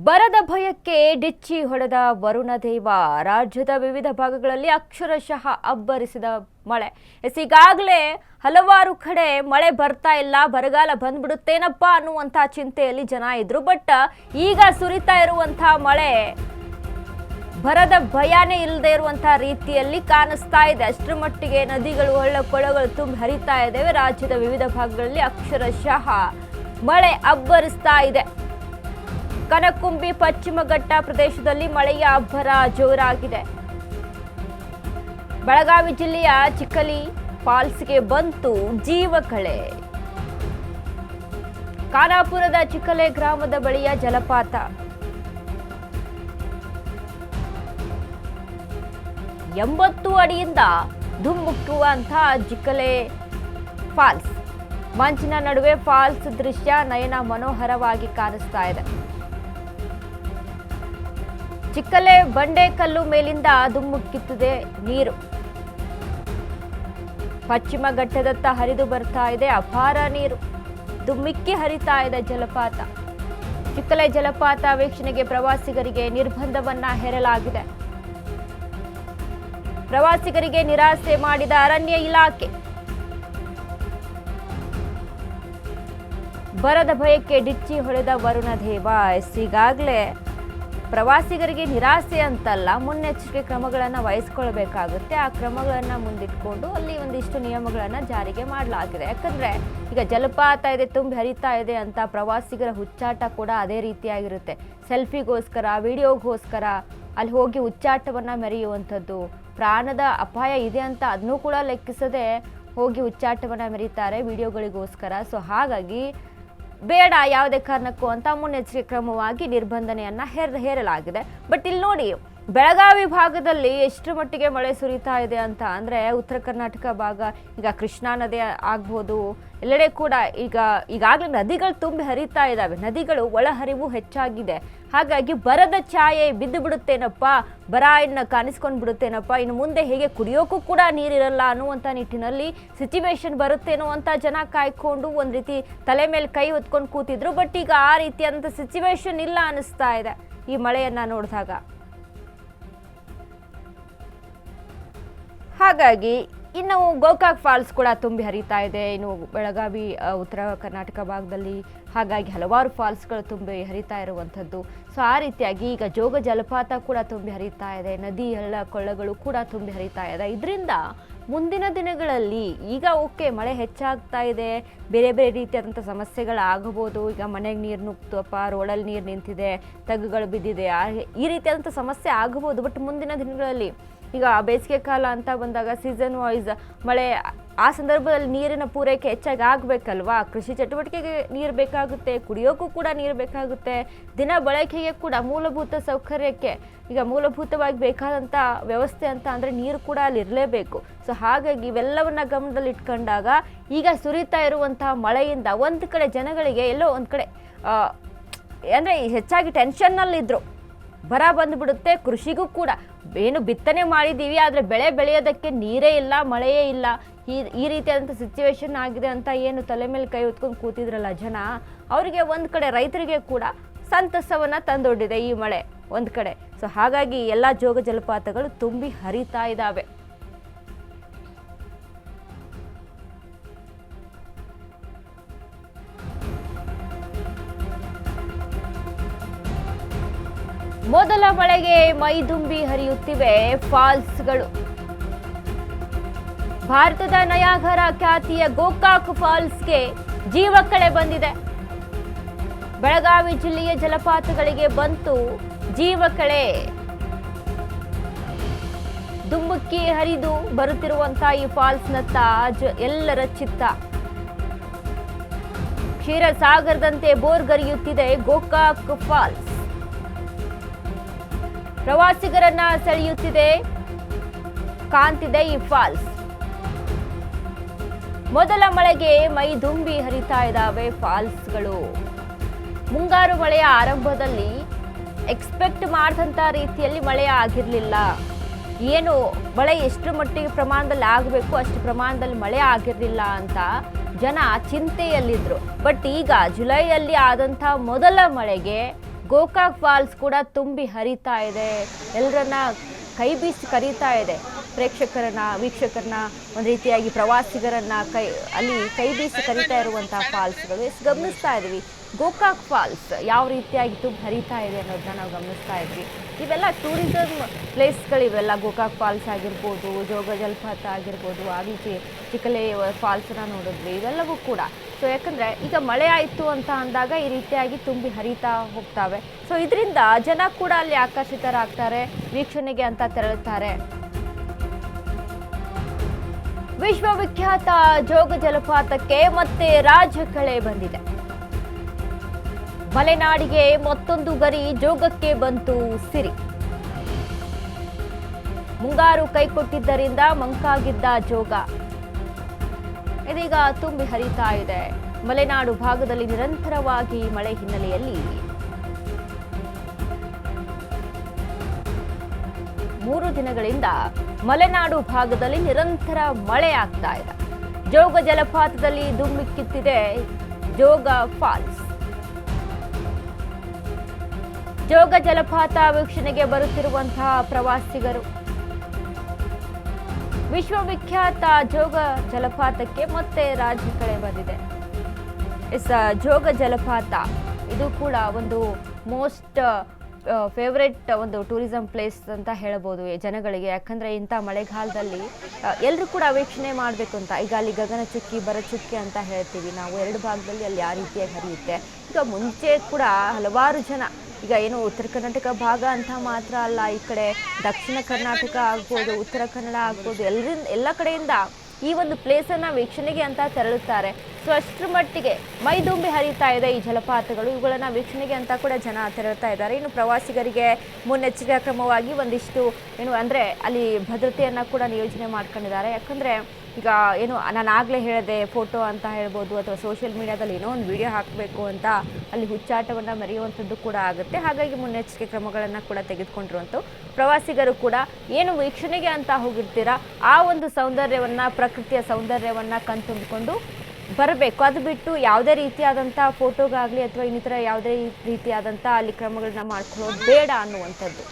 ಬರದ ಭಯಕ್ಕೆ ಡಿಚ್ಚಿ ಹೊಡೆದ ವರುಣದೇವ ರಾಜ್ಯದ ವಿವಿಧ ಭಾಗಗಳಲ್ಲಿ ಅಕ್ಷರಶಃ ಅಬ್ಬರಿಸಿದ ಮಳೆ. ಈಗಾಗಲೇ ಹಲವಾರು ಕಡೆ ಮಳೆ ಬರ್ತಾ ಇಲ್ಲ, ಬರಗಾಲ ಬಂದ್ಬಿಡುತ್ತೇನಪ್ಪ ಅನ್ನುವಂಥ ಚಿಂತೆಯಲ್ಲಿ ಜನ ಇದ್ರು. ಬಟ್ ಈಗ ಸುರಿತಾ ಇರುವಂಥ ಮಳೆ ಬರದ ಭಯನೇ ಇಲ್ಲದೆ ಇರುವಂಥ ರೀತಿಯಲ್ಲಿ ಕಾಣಿಸ್ತಾ ಇದೆ. ಅಷ್ಟರ ಮಟ್ಟಿಗೆ ನದಿಗಳು ಹಳ್ಳ ಕೊಳಗಳು ತುಂಬಿ ಹರಿತಾ ಇದ್ದಾವೆ. ರಾಜ್ಯದ ವಿವಿಧ ಭಾಗಗಳಲ್ಲಿ ಅಕ್ಷರಶಃ ಮಳೆ ಅಬ್ಬರಿಸ್ತಾ ಇದೆ. ಕನಕುಂಬಿ ಪಶ್ಚಿಮ ಘಟ್ಟ ಪ್ರದೇಶದಲ್ಲಿ ಮಳೆಯ ಅಬ್ಬರ ಜೋರಾಗಿದೆ. ಬೆಳಗಾವಿ ಜಿಲ್ಲೆಯ ಚಿಕ್ಕಲಿ ಫಾಲ್ಸ್ಗೆ ಬಂತು ಜೀವಕಳೆ. ಖಾನಾಪುರದ ಚಿಕ್ಕಲೆ ಗ್ರಾಮದ ಬಳಿಯ ಜಲಪಾತ 80 ಅಡಿಯಿಂದ ಧುಮ್ಮುಕ್ಕುವಂತಹ ಚಿಕ್ಕಲೆ ಫಾಲ್ಸ್. ಮಂಚಿನ ನಡುವೆ ಫಾಲ್ಸ್ ದೃಶ್ಯ ನಯನ ಮನೋಹರವಾಗಿ ಕಾಣಿಸ್ತಾ ಇದೆ. ಚಿಕ್ಕಲೆ ಬಂಡೆಕಲ್ಲು ಮೇಲಿಂದ ಧುಮ್ಮುಕ್ಕುತ್ತಿದೆ ನೀರು. ಪಶ್ಚಿಮ ಘಟ್ಟದತ್ತ ಹರಿದು ಬರ್ತಾ ಇದೆ ಅಪಾರ ನೀರು. ಧುಮ್ಮಿಕ್ಕಿ ಹರಿತಾ ಇದೆ ಜಲಪಾತ. ಚಿಕ್ಕಲೆ ಜಲಪಾತ ವೀಕ್ಷಣೆಗೆ ಪ್ರವಾಸಿಗರಿಗೆ ನಿರ್ಬಂಧವನ್ನ ಹೇರಲಾಗಿದೆ. ಪ್ರವಾಸಿಗರಿಗೆ ನಿರಾಸೆ ಮಾಡಿದ ಅರಣ್ಯ ಇಲಾಖೆ. ಬರದ ಭಯಕ್ಕೆ ಡಿಚ್ಚಿ ಹೊಡೆದ ವರುಣದೇವ. ಈಗಾಗಲೇ ಪ್ರವಾಸಿಗರಿಗೆ ನಿರಾಸೆ ಅಂತಲ್ಲ, ಮುನ್ನೆಚ್ಚರಿಕೆ ಕ್ರಮಗಳನ್ನು ವಹಿಸ್ಕೊಳ್ಬೇಕಾಗುತ್ತೆ. ಆ ಕ್ರಮಗಳನ್ನು ಮುಂದಿಟ್ಕೊಂಡು ಅಲ್ಲಿ ಒಂದಿಷ್ಟು ನಿಯಮಗಳನ್ನು ಜಾರಿಗೆ ಮಾಡಲಾಗಿದೆ. ಯಾಕಂದ್ರೆ ಈಗ ಜಲಪಾತ ಇದೆ, ತುಂಬಿ ಹರಿತಾ ಇದೆ ಅಂತ ಪ್ರವಾಸಿಗರ ಹುಚ್ಚಾಟ ಕೂಡ ಅದೇ ರೀತಿಯಾಗಿರುತ್ತೆ. ಸೆಲ್ಫಿಗೋಸ್ಕರ, ವಿಡಿಯೋಗೋಸ್ಕರ ಅಲ್ಲಿ ಹೋಗಿ ಹುಚ್ಚಾಟವನ್ನ ಮೆರೆಯುವಂಥದ್ದು, ಪ್ರಾಣದ ಅಪಾಯ ಇದೆ ಅಂತ ಅದನ್ನೂ ಕೂಡ ಲೆಕ್ಕಿಸದೆ ಹೋಗಿ ಹುಚ್ಚಾಟವನ್ನ ಮೆರೀತಾರೆ ವಿಡಿಯೋಗಳಿಗೋಸ್ಕರ. ಸೊ ಹಾಗಾಗಿ ಬೇಡ ಯಾವುದೇ ಕಾರಣಕ್ಕೂ ಅಂತ ಮುನ್ನೆಚ್ಚರಿಕೆ ಕ್ರಮವಾಗಿ ನಿರ್ಬಂಧನೆಯನ್ನ ಹೇರಲಾಗಿದೆ. ಬಟ್ ಇಲ್ಲಿ ನೋಡಿ, ಬೆಳಗಾವಿ ಭಾಗದಲ್ಲಿ ಎಷ್ಟು ಮಟ್ಟಿಗೆ ಮಳೆ ಸುರಿತಾ ಇದೆ ಅಂತ ಅಂದ್ರೆ ಉತ್ತರ ಕರ್ನಾಟಕ ಭಾಗ, ಈಗ ಕೃಷ್ಣಾ ನದಿ ಆಗ್ಬೋದು, ಎಲ್ಲೆಡೆ ಕೂಡ ಈಗಾಗಲೇ ನದಿಗಳು ತುಂಬಿ ಹರಿತಾ ಇದ್ದಾವೆ. ನದಿಗಳು ಒಳಹರಿವು ಹೆಚ್ಚಾಗಿದೆ. ಹಾಗಾಗಿ ಬರದ ಛಾಯೆ ಬಿದ್ದು ಬಿಡುತ್ತೇನಪ್ಪ, ಬರ ಇನ್ನು ಕಾಣಿಸ್ಕೊಂಡು ಬಿಡುತ್ತೇನಪ್ಪ, ಇನ್ನು ಮುಂದೆ ಹೇಗೆ ಕುಡಿಯೋಕ್ಕೂ ಕೂಡ ನೀರಿರಲ್ಲ ಅನ್ನುವಂಥ ನಿಟ್ಟಿನಲ್ಲಿ ಸಿಚುವೇಶನ್ ಬರುತ್ತೇನೋ ಅಂತ ಜನ ಕಾಯ್ಕೊಂಡು ಒಂದು ರೀತಿ ತಲೆ ಮೇಲೆ ಕೈ ಹೊತ್ಕೊಂಡು ಕೂತಿದ್ರು. ಬಟ್ ಈಗ ಆ ರೀತಿಯಾದಂಥ ಸಿಚುವೇಶನ್ ಇಲ್ಲ ಅನ್ನಿಸ್ತಾ ಇದೆ ಈ ಮಳೆಯನ್ನ ನೋಡಿದಾಗ. ಹಾಗಾಗಿ ಇನ್ನು ಗೋಕಾಕ್ ಫಾಲ್ಸ್ ಕೂಡ ತುಂಬಿ ಹರಿತಾ ಇದೆ. ಇನ್ನು ಬೆಳಗಾವಿ ಉತ್ತರ ಕರ್ನಾಟಕ ಭಾಗದಲ್ಲಿ ಹಾಗಾಗಿ ಹಲವಾರು ಫಾಲ್ಸ್ಗಳು ತುಂಬಿ ಹರಿತಾ ಇರುವಂಥದ್ದು. ಸೊ ಆ ರೀತಿಯಾಗಿ ಈಗ ಜೋಗ ಜಲಪಾತ ಕೂಡ ತುಂಬಿ ಹರಿತಾ ಇದೆ. ನದಿ ಹಳ್ಳ ಕೊಳ್ಳಗಳು ಕೂಡ ತುಂಬಿ ಹರಿತಾ ಇದೆ. ಇದರಿಂದ ಮುಂದಿನ ದಿನಗಳಲ್ಲಿ ಈಗ ಓಕೆ ಮಳೆ ಹೆಚ್ಚಾಗ್ತಾ ಇದೆ, ಬೇರೆ ಬೇರೆ ರೀತಿಯಾದಂಥ ಸಮಸ್ಯೆಗಳಾಗಬಹುದು. ಈಗ ಮನೆಗೆ ನೀರು ನುಗ್ತಪ್ಪ, ರೋಡಲ್ಲಿ ನೀರು ನಿಂತಿದೆ, ತಗ್ಗುಗಳು ಬಿದ್ದಿದೆ, ಈ ರೀತಿಯಾದಂಥ ಸಮಸ್ಯೆ ಆಗಬಹುದು. ಬಟ್ ಮುಂದಿನ ದಿನಗಳಲ್ಲಿ ಈಗ ಬೇಸಿಗೆ ಕಾಲ ಅಂತ ಬಂದಾಗ ಸೀಸನ್ ವೈಸ್ ಮಳೆ, ಆ ಸಂದರ್ಭದಲ್ಲಿ ನೀರಿನ ಪೂರೈಕೆ ಹೆಚ್ಚಾಗಿ ಆಗಬೇಕಲ್ವಾ. ಕೃಷಿ ಚಟುವಟಿಕೆಗೆ ನೀರು ಬೇಕಾಗುತ್ತೆ, ಕುಡಿಯೋಕ್ಕೂ ಕೂಡ ನೀರು ಬೇಕಾಗುತ್ತೆ, ದಿನ ಬಳಕೆಗೆ ಕೂಡ ಮೂಲಭೂತ ಸೌಕರ್ಯಕ್ಕೆ ಈಗ ಮೂಲಭೂತವಾಗಿ ಬೇಕಾದಂಥ ವ್ಯವಸ್ಥೆ ಅಂತ ಅಂದರೆ ನೀರು ಕೂಡ ಅಲ್ಲಿ ಇರಲೇಬೇಕು. ಸೊ ಹಾಗಾಗಿ ಇವೆಲ್ಲವನ್ನ ಗಮನದಲ್ಲಿ ಇಟ್ಕೊಂಡಾಗ ಈಗ ಸುರಿತಾ ಇರುವಂತಹ ಮಳೆಯಿಂದ ಒಂದು ಕಡೆ ಜನಗಳಿಗೆ ಎಲ್ಲೋ ಒಂದು ಕಡೆ ಅಂದರೆ ಹೆಚ್ಚಾಗಿ ಟೆನ್ಷನ್ನಲ್ಲಿದ್ದರು. ಬರ ಬಂದುಬಿಡುತ್ತೆ, ಕೃಷಿಗೂ ಕೂಡ ಏನು ಬಿತ್ತನೆ ಮಾಡಿದ್ದೀವಿ ಆದರೆ ಬೆಳೆ ಬೆಳೆಯೋದಕ್ಕೆ ನೀರೇ ಇಲ್ಲ, ಮಳೆಯೇ ಇಲ್ಲ, ಈ ರೀತಿಯಾದಂಥ ಸಿಚುವೇಶನ್ ಆಗಿದೆ ಅಂತ ಏನು ತಲೆ ಮೇಲೆ ಕೈ ಹೊತ್ಕೊಂಡು ಕೂತಿದ್ರಲ್ಲ ಜನ, ಅವರಿಗೆ ಒಂದು ಕಡೆ ರೈತರಿಗೆ ಕೂಡ ಸಂತಸವನ್ನು ತಂದೊಡ್ಡಿದೆ ಈ ಮಳೆ ಒಂದು ಕಡೆ. ಸೊ ಹಾಗಾಗಿ ಎಲ್ಲ ಜೋಗ ಜಲಪಾತಗಳು ತುಂಬಿ ಹರಿತಾ ಇದ್ದಾವೆ. ಮೊದಲ ಮಳೆಗೆ ಮೈದುಂಬಿ ಹರಿಯುತ್ತಿವೆ ಫಾಲ್ಸ್ಗಳು. ಭಾರತದ ನಯಾಗರ ಖ್ಯಾತಿಯ ಗೋಕಾಕ್ ಫಾಲ್ಸ್ಗೆ ಜೀವಕಳೆ ಬಂದಿದೆ. ಬೆಳಗಾವಿ ಜಿಲ್ಲೆಯ ಜಲಪಾತಗಳಿಗೆ ಬಂತು ಜೀವಕಳೆ. ಧುಮ್ಮುಕ್ಕಿ ಹರಿದು ಬರುತ್ತಿರುವಂತಹ ಈ ಫಾಲ್ಸ್ನತ್ತ ಎಲ್ಲರ ಚಿತ್ತ. ಕ್ಷೀರಸಾಗರದಂತೆ ಬೋರ್ಗರಿಯುತ್ತಿದೆ ಗೋಕಾಕ್ ಫಾಲ್ಸ್. ಪ್ರವಾಸಿಗರನ್ನ ಸೆಳೆಯುತ್ತಿದೆ, ಕಾಂತಿದೆ ಈ ಫಾಲ್ಸ್. ಮೊದಲ ಮಳೆಗೆ ಮೈ ದುಂಬಿ ಹರಿತಾ ಇದ್ದಾವೆ ಫಾಲ್ಸ್ಗಳು. ಮುಂಗಾರು ಮಳೆಯ ಆರಂಭದಲ್ಲಿ ಎಕ್ಸ್ಪೆಕ್ಟ್ ಮಾಡಿದಂಥ ರೀತಿಯಲ್ಲಿ ಮಳೆ ಆಗಿರಲಿಲ್ಲ. ಏನು ಮಳೆ ಎಷ್ಟು ಮಟ್ಟಿಗೆ ಪ್ರಮಾಣದಲ್ಲಿ ಆಗಬೇಕು ಅಷ್ಟು ಪ್ರಮಾಣದಲ್ಲಿ ಮಳೆ ಆಗಿರಲಿಲ್ಲ ಅಂತ ಜನ ಚಿಂತೆಯಲ್ಲಿದ್ದರು. ಬಟ್ ಈಗ ಜುಲೈಯಲ್ಲಿ ಆದಂಥ ಮೊದಲ ಮಳೆಗೆ ಗೋಕಾಕ್ ಫಾಲ್ಸ್ ಕೂಡ ತುಂಬಿ ಹರಿತಾ ಇದೆ, ಎಲ್ಲರನ್ನ ಕೈ ಬೀಸಿ ಕರೀತಾ ಇದೆ. ಪ್ರೇಕ್ಷಕರನ್ನ, ವೀಕ್ಷಕರನ್ನ, ಒಂದು ರೀತಿಯಾಗಿ ಪ್ರವಾಸಿಗರನ್ನ ಅಲ್ಲಿ ಕೈ ಬೀಸಿ ಕರೀತಾ ಇರುವಂತಹ ಫಾಲ್ಸ್ಗಳು ಎಷ್ಟು ಗಮನಿಸ್ತಾ ಇದ್ವಿ. ಗೋಕಾಕ್ ಫಾಲ್ಸ್ ಯಾವ ರೀತಿಯಾಗಿ ತುಂಬ ಹರಿತಾ ಇದೆ ಅನ್ನೋದನ್ನ ನಾವು ಗಮನಿಸ್ತಾ ಇದ್ವಿ. ಇವೆಲ್ಲ ಟೂರಿಸಮ್ ಪ್ಲೇಸ್ಗಳು, ಇವೆಲ್ಲ ಗೋಕಾಕ್ ಫಾಲ್ಸ್ ಆಗಿರ್ಬೋದು, ಜೋಗ ಜಲಪಾತ ಆಗಿರ್ಬೋದು, ಆದಿಚೆ ಚಿಕ್ಕಲೆ ಫಾಲ್ಸ್ನ ನೋಡಿದ್ವಿ, ಇವೆಲ್ಲವೂ ಕೂಡ. ಸೊ ಯಾಕಂದರೆ ಈಗ ಮಳೆ ಆಯಿತು ಅಂತ ಅಂದಾಗ ಈ ರೀತಿಯಾಗಿ ತುಂಬಿ ಹರಿತಾ ಹೋಗ್ತವೆ. ಸೊ ಇದರಿಂದ ಜನ ಕೂಡ ಅಲ್ಲಿ ಆಕರ್ಷಿತರಾಗ್ತಾರೆ, ವೀಕ್ಷಣೆಗೆ ಅಂತ ತೆರಳುತ್ತಾರೆ. ವಿಶ್ವವಿಖ್ಯಾತ ಜೋಗ ಜಲಪಾತಕ್ಕೆ ಮತ್ತೆ ರಾಜಕಳೆ ಬಂದಿದೆ. ಮಲೆನಾಡಿಗೆ ಮತ್ತೊಂದು ಗರಿ, ಜೋಗಕ್ಕೆ ಬಂತು ಸಿರಿ. ಮುಂಗಾರು ಕೈಕೊಟ್ಟಿದ್ದರಿಂದ ಮಂಕಾಗಿದ್ದ ಜೋಗ ಇದೀಗ ತುಂಬಿ ಹರಿತಾ ಇದೆ. ಮಲೆನಾಡು ಭಾಗದಲ್ಲಿ ನಿರಂತರವಾಗಿ ಮಳೆ ಹಿನ್ನೆಲೆಯಲ್ಲಿ 3 ದಿನಗಳಿಂದ ಮಲೆನಾಡು ಭಾಗದಲ್ಲಿ ನಿರಂತರ ಮಳೆ ಆಗ್ತಾ ಇದೆ. ಜೋಗ ಜಲಪಾತದಲ್ಲಿ ಧುಮ್ಮಿಕ್ಕಿತ್ತಿದೆ ಜೋಗ ಫಾಲ್ಸ್. ಜೋಗ ಜಲಪಾತ ವೀಕ್ಷಣೆಗೆ ಬರುತ್ತಿರುವಂತಹ ಪ್ರವಾಸಿಗರು. ವಿಶ್ವವಿಖ್ಯಾತ ಜೋಗ ಜಲಪಾತಕ್ಕೆ ಮತ್ತೆ ರಾಜಕಳೆ ಬಂದಿದೆ. ಜೋಗ ಜಲಪಾತ ಇದು ಕೂಡ ಒಂದು ಮೋಸ್ಟ್ ಫೇವ್ರೆಟ್ ಒಂದು ಟೂರಿಸಂ ಪ್ಲೇಸ್ ಅಂತ ಹೇಳ್ಬೋದು ಜನಗಳಿಗೆ. ಯಾಕಂದರೆ ಇಂಥ ಮಳೆಗಾಲದಲ್ಲಿ ಎಲ್ಲರೂ ಕೂಡ ವೀಕ್ಷಣೆ ಮಾಡಬೇಕು ಅಂತ. ಈಗ ಅಲ್ಲಿ ಗಗನಚುಕ್ಕಿ ಭರಚುಕ್ಕಿ ಅಂತ ಹೇಳ್ತೀವಿ ನಾವು, 2 ಭಾಗದಲ್ಲಿ ಅಲ್ಲಿ ಯಾವ ರೀತಿಯಾಗಿ ಹರಿಯುತ್ತೆ. ಈಗ ಮುಂಚೆ ಕೂಡ ಹಲವಾರು ಜನ, ಈಗ ಏನು ಉತ್ತರ ಕರ್ನಾಟಕ ಭಾಗ ಅಂತ ಮಾತ್ರ ಅಲ್ಲ, ಈ ಕಡೆ ದಕ್ಷಿಣ ಕರ್ನಾಟಕ ಆಗ್ಬೋದು, ಉತ್ತರ ಕನ್ನಡ ಆಗ್ಬೋದು, ಎಲ್ಲ ಕಡೆಯಿಂದ ಈ ಒಂದು ಪ್ಲೇಸನ್ನು ವೀಕ್ಷಣೆಗೆ ಅಂತ ತೆರಳುತ್ತಾರೆ. ಸೊ ಅಷ್ಟರ ಮಟ್ಟಿಗೆ ಮೈದುಂಬಿ ಹರಿತಾ ಇದೆ ಈ ಜಲಪಾತಗಳು. ಇವುಗಳನ್ನು ವೀಕ್ಷಣೆಗೆ ಅಂತ ಕೂಡ ಜನ ತೆರಳುತ್ತಾ ಇದ್ದಾರೆ. ಇನ್ನು ಪ್ರವಾಸಿಗರಿಗೆ ಮುನ್ನೆಚ್ಚರಿಕಾ ಕ್ರಮವಾಗಿ ಒಂದಿಷ್ಟು ಅಂದರೆ ಅಲ್ಲಿ ಭದ್ರತೆಯನ್ನು ಕೂಡ ನಿಯೋಜನೆ ಮಾಡ್ಕೊಂಡಿದ್ದಾರೆ. ಯಾಕಂದರೆ ಈಗ ನಾನು ಆಗಲೇ ಹೇಳಿದೆ, ಫೋಟೋ ಅಂತ ಹೇಳ್ಬೋದು ಅಥವಾ ಸೋಷಿಯಲ್ ಮೀಡಿಯಾದಲ್ಲಿ ಏನೋ ಒಂದು ವಿಡಿಯೋ ಹಾಕಬೇಕು ಅಂತ ಅಲ್ಲಿ ಹುಚ್ಚಾಟವನ್ನು ಮೆರೆಯುವಂಥದ್ದು ಕೂಡ ಆಗುತ್ತೆ. ಹಾಗಾಗಿ ಮುನ್ನೆಚ್ಚರಿಕೆ ಕ್ರಮಗಳನ್ನು ಕೂಡ ತೆಗೆದುಕೊಂಡಿರುವಂಥ ಪ್ರವಾಸಿಗರು ಕೂಡ ಏನು ವೀಕ್ಷಣೆಗೆ ಅಂತ ಹೋಗಿರ್ತೀರಾ ಆ ಒಂದು ಸೌಂದರ್ಯವನ್ನು, ಪ್ರಕೃತಿಯ ಸೌಂದರ್ಯವನ್ನು ಕಣ್ತುಂಬಿಕೊಂಡು ಬರಬೇಕು. ಅದು ಬಿಟ್ಟು ಯಾವುದೇ ರೀತಿಯಾದಂಥ ಫೋಟೋಗಾಗಲಿ ಅಥವಾ ಇನ್ನಿತರ ಯಾವುದೇ ರೀತಿಯಾದಂಥ ಅಲ್ಲಿ ಕ್ರಮಗಳನ್ನ ಮಾಡ್ಕೊಳ್ಳೋದು ಬೇಡ ಅನ್ನುವಂಥದ್ದು.